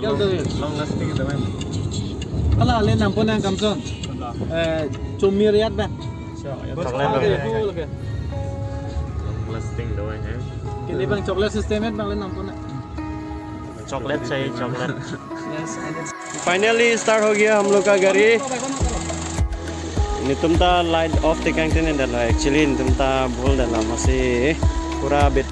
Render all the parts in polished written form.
long lasting itu kan. Kalau kalian nampun yang kamson, cumi riat bah. Coklat Long lasting doang ya. Kini bang coklat sistemnya bang kalian nampun. Chocolate चाहिए chocolate finally start हो गया हम लोग का गाड़ी ini tumta light off tikang tin dan actually tumta bol dan masih pura bit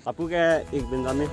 आपको क्या एक बिंदा में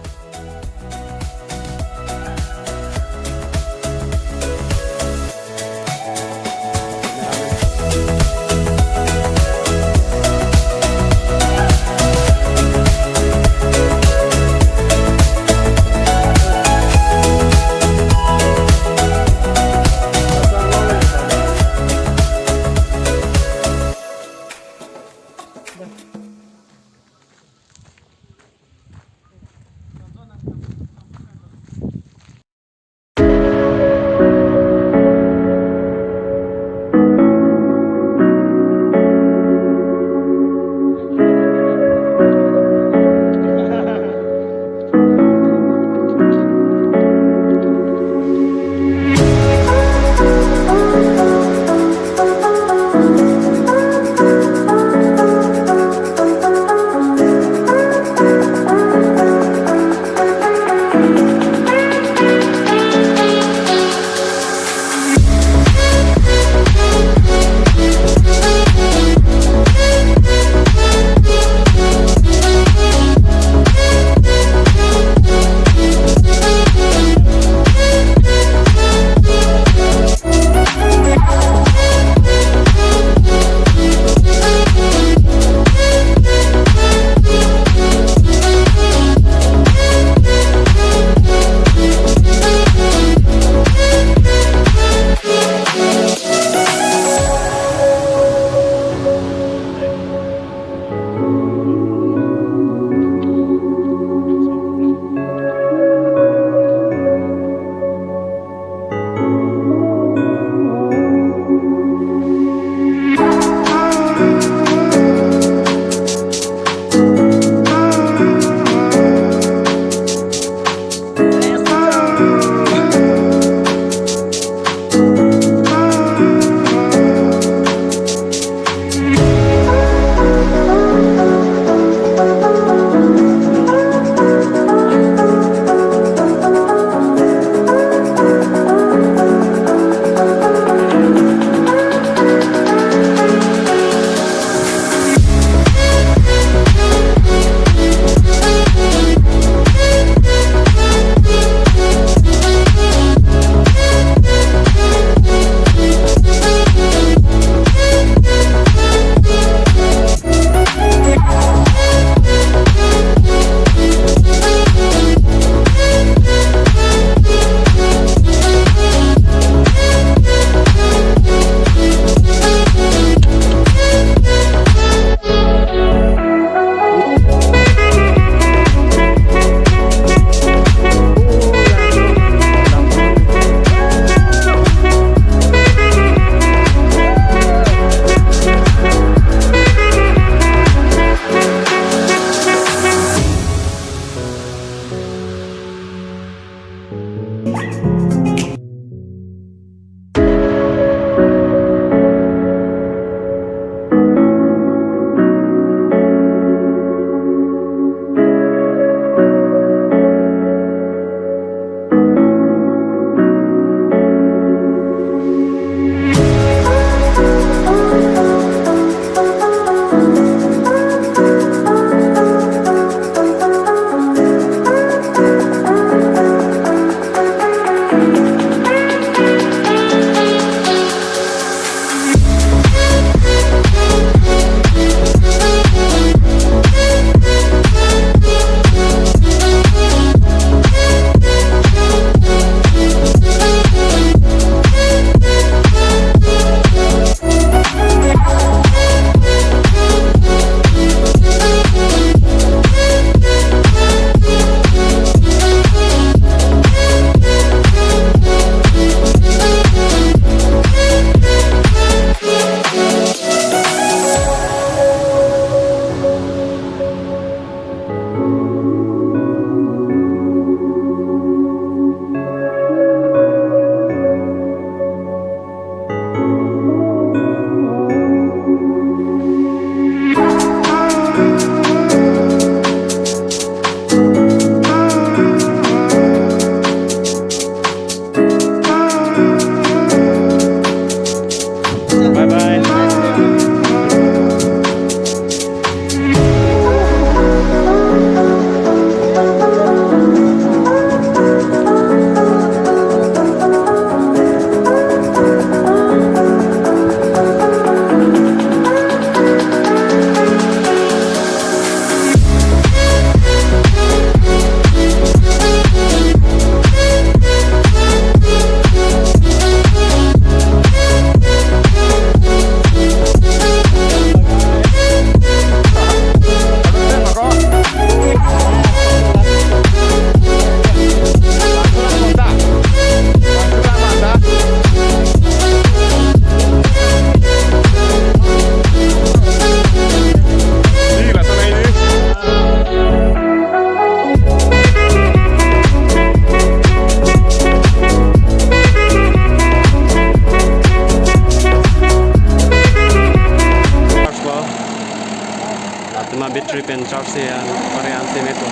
battery pen charge ya varian sini tuh.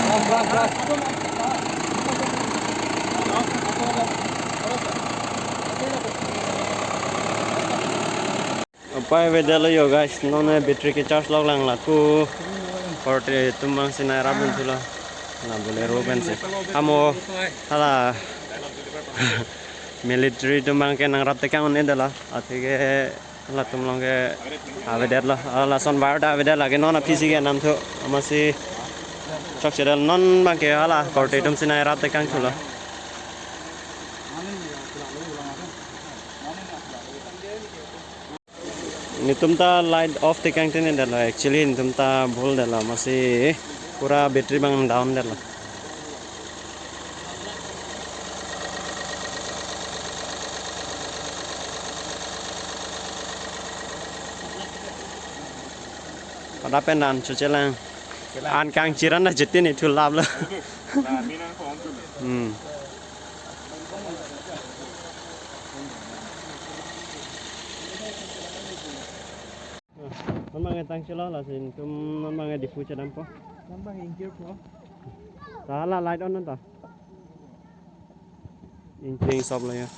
Apa beda lo yo guys, nona battery ke charge log lang laku, korte tumang sinai rabun sila, na boleh roben sih. Amo, hala military tumang ke nang rap tekan on dah lah, atige hala tumang ke avedar lah, hala son bar dah avedar lagi nona PC ke nam tu, masih cok sedal non bang ke hala korte tum sinai rap tekan sila. Ini tumta light off tekang tene dala actually ini tumta bol dala masih pura battery bang down dala. Pada pendan cucelang an kang ciran na jetin itu lab lah. Memang tang cila lah sin, memang di future dampo. Nambang ingkir po. Salah light on nanta. Including sob lah ya.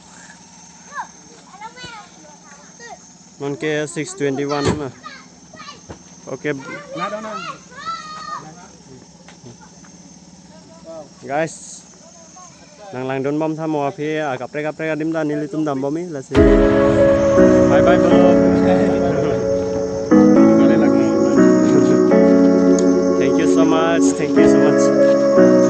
Non ke 621 na. Oke. Guys. Lang don bom tham mo phi kapre adim da nili tum dam bomi la sin. Bye bye bro. Thank you so much.